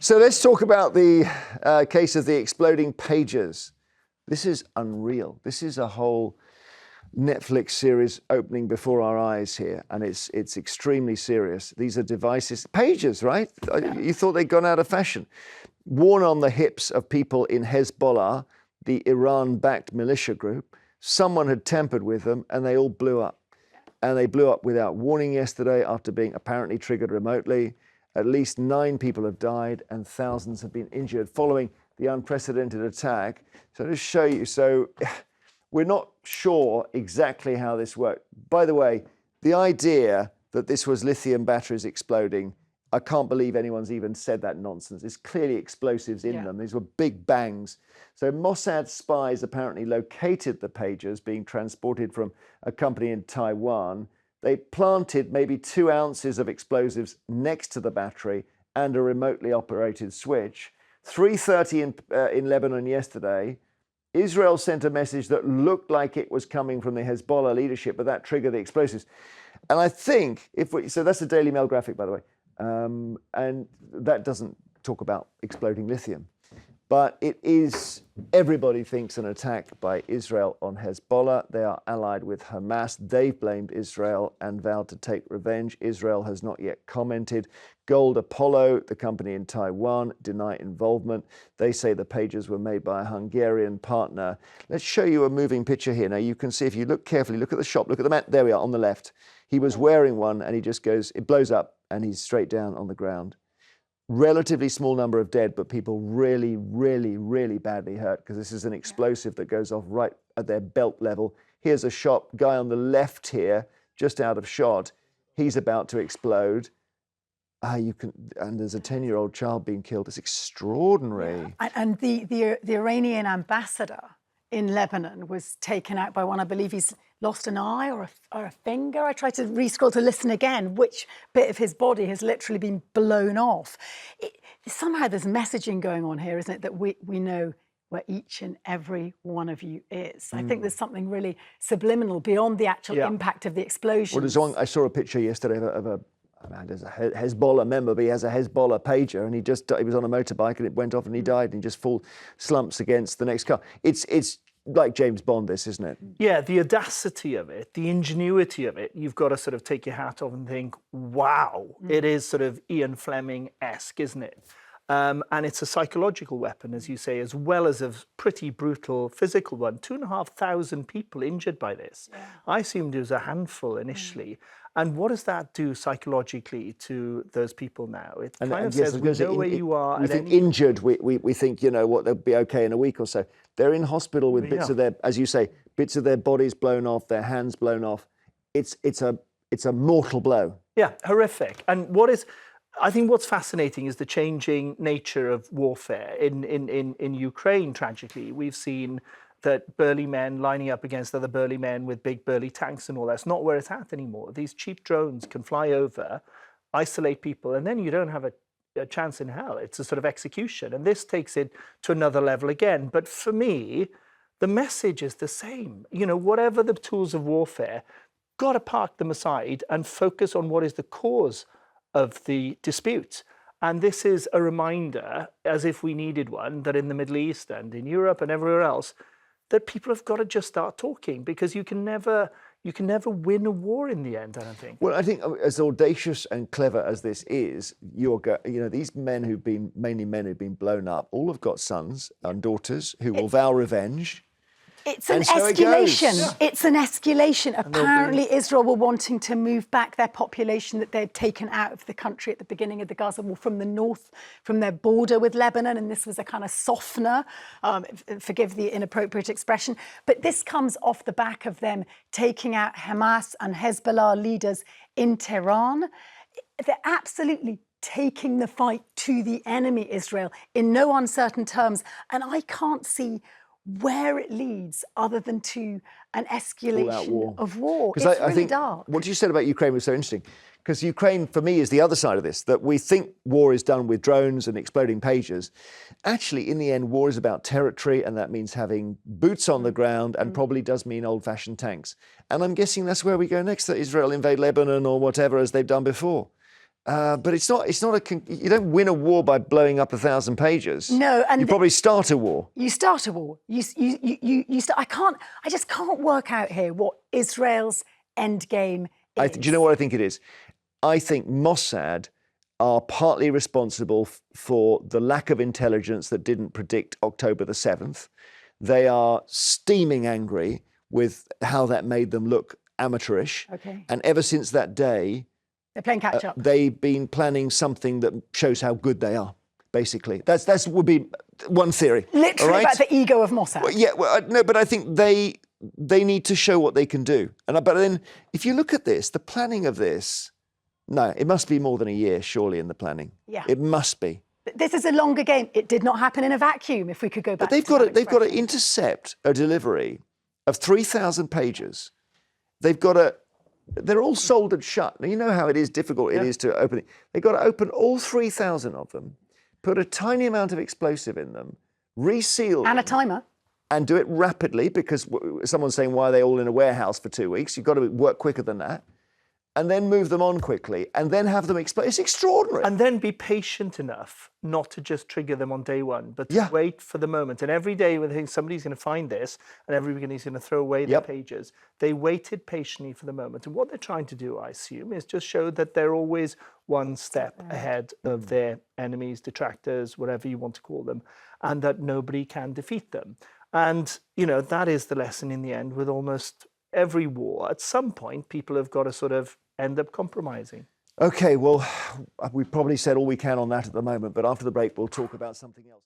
So let's talk about the case of the exploding pagers. This is unreal. This is a whole Netflix series opening before our eyes here, and it's extremely serious. These are devices, pagers, right? Yeah. You thought they'd gone out of fashion. Worn on the hips of people in Hezbollah, the Iran-backed militia group. Someone had tampered with them, and they all blew up. And they blew up without warning yesterday after being apparently triggered remotely. At least 9 people have died and thousands have been injured following the unprecedented attack. So to show you, so we're not sure exactly how this worked. By the way, the idea that this was lithium batteries exploding, I can't believe anyone's even said that nonsense. There's clearly explosives in them. These were big bangs. So Mossad spies apparently located the pagers being transported from a company in Taiwan. They planted maybe 2 ounces of explosives next to the battery and a remotely operated switch. 3:30 in Lebanon yesterday, Israel sent a message that looked like it was coming from the Hezbollah leadership, but that triggered the explosives. And I think, so that's the Daily Mail graphic, by the way, and that doesn't talk about exploding lithium. But it is, everybody thinks, an attack by Israel on Hezbollah. They are allied with Hamas. They've blamed Israel and vowed to take revenge. Israel has not yet commented. Gold Apollo, the company in Taiwan, deny involvement. They say the pagers were made by a Hungarian partner. Let's show you a moving picture here. Now you can see, if you look carefully, look at the shop, look at the man. There we are on the left. He was wearing one and he just goes, it blows up and he's straight down on the ground. Relatively small number of dead, but people really, really, really badly hurt because this is an explosive that goes off right at their belt level. Here's a shop, guy on the left here, just out of shot. He's about to explode. And there's a 10-year-old child being killed. It's extraordinary. Yeah. And the Iranian ambassador in Lebanon was taken out by one. I believe he's lost an eye or a finger. I tried to re-scroll to listen again, which bit of his body has literally been blown off. Somehow there's messaging going on here, isn't it, that we know where each and every one of you is. I think there's something really subliminal beyond the actual impact of the explosion. Well, there's one, I saw a picture yesterday there's a Hezbollah member, but he has a Hezbollah pager, and he was on a motorbike and it went off and he died, and he just slumps against the next car. It's like James Bond, this, isn't it? Yeah, the audacity of it, the ingenuity of it, you've got to sort of take your hat off and think, wow, it is sort of Ian Fleming-esque, isn't it? And it's a psychological weapon, as you say, as well as a pretty brutal physical one. 2,500 people injured by this. Yeah. I assumed it was a handful initially. And what does that do psychologically to those people now? It kind of says, we know where you are. We think injured, we think, you know what, they'll be okay in a week or so. They're in hospital with bits of their, as you say, bits of their bodies blown off, their hands blown off. It's a mortal blow. Yeah, horrific. And I think what's fascinating is the changing nature of warfare. In Ukraine, tragically, we've seen that burly men lining up against other burly men with big burly tanks and all that's not where it's at anymore. These cheap drones can fly over, isolate people, and then you don't have a chance in hell. It's a sort of execution. And this takes it to another level again. But for me, the message is the same. You know, whatever the tools of warfare, got to park them aside and focus on what is the cause of the dispute. And this is a reminder, as if we needed one, that in the Middle East and in Europe and everywhere else, that people have got to just start talking, because you can never win a war in the end, I don't think. Well, I think as audacious and clever as this is, these men who've been, mainly men who've been blown up, all have got sons and daughters who will vow revenge. It's an escalation. It's an escalation. Apparently, Israel were wanting to move back their population that they'd taken out of the country at the beginning of the Gaza War from the north, from their border with Lebanon, and this was a kind of softener, forgive the inappropriate expression. But this comes off the back of them taking out Hamas and Hezbollah leaders in Tehran. They're absolutely taking the fight to the enemy, Israel, in no uncertain terms. And I can't see where it leads other than to an escalation of war. It's really dark. What you said about Ukraine was so interesting, because Ukraine, for me, is the other side of this, that we think war is done with drones and exploding pagers. Actually, in the end, war is about territory, and that means having boots on the ground and probably does mean old-fashioned tanks. And I'm guessing that's where we go next, that Israel invade Lebanon or whatever, as they've done before. But it's not you don't win a war by blowing up 1,000 pages. No, and you probably start a war. You start a war. You start. I just can't work out here what Israel's end game is. Do you know what I think it is? I think Mossad are partly responsible for the lack of intelligence that didn't predict October the 7th. They are steaming angry with how that made them look amateurish. Okay. And ever since that day, they're playing catch up. They've been planning something that shows how good they are. Basically, that would be one theory. Literally about the ego of Mossad. Well, no, but I think they need to show what they can do. But then, if you look at this, the planning of this, no, it must be more than a year, surely, in the planning. Yeah, it must be. But this is a longer game. It did not happen in a vacuum. If we could go back, but they've got to intercept a delivery of 3,000 pages. They're all soldered shut. Now, you know how it is difficult it is to open it. They've got to open all 3,000 of them, put a tiny amount of explosive in them, reseal and them, a timer. And do it rapidly, because someone's saying, why are they all in a warehouse for 2 weeks? You've got to work quicker than that. And then move them on quickly, and then have them explode. It's extraordinary. And then be patient enough not to just trigger them on day one, but to wait for the moment. And every day when they think somebody's going to find this, and everybody's going to throw away their pages, they waited patiently for the moment. And what they're trying to do, I assume, is just show that they're always one step ahead of their enemies, detractors, whatever you want to call them, and that nobody can defeat them. And, that is the lesson in the end with almost every war. At some point, people have got to sort of end up compromising. Okay, well, we've probably said all we can on that at the moment, but after the break, we'll talk about something else.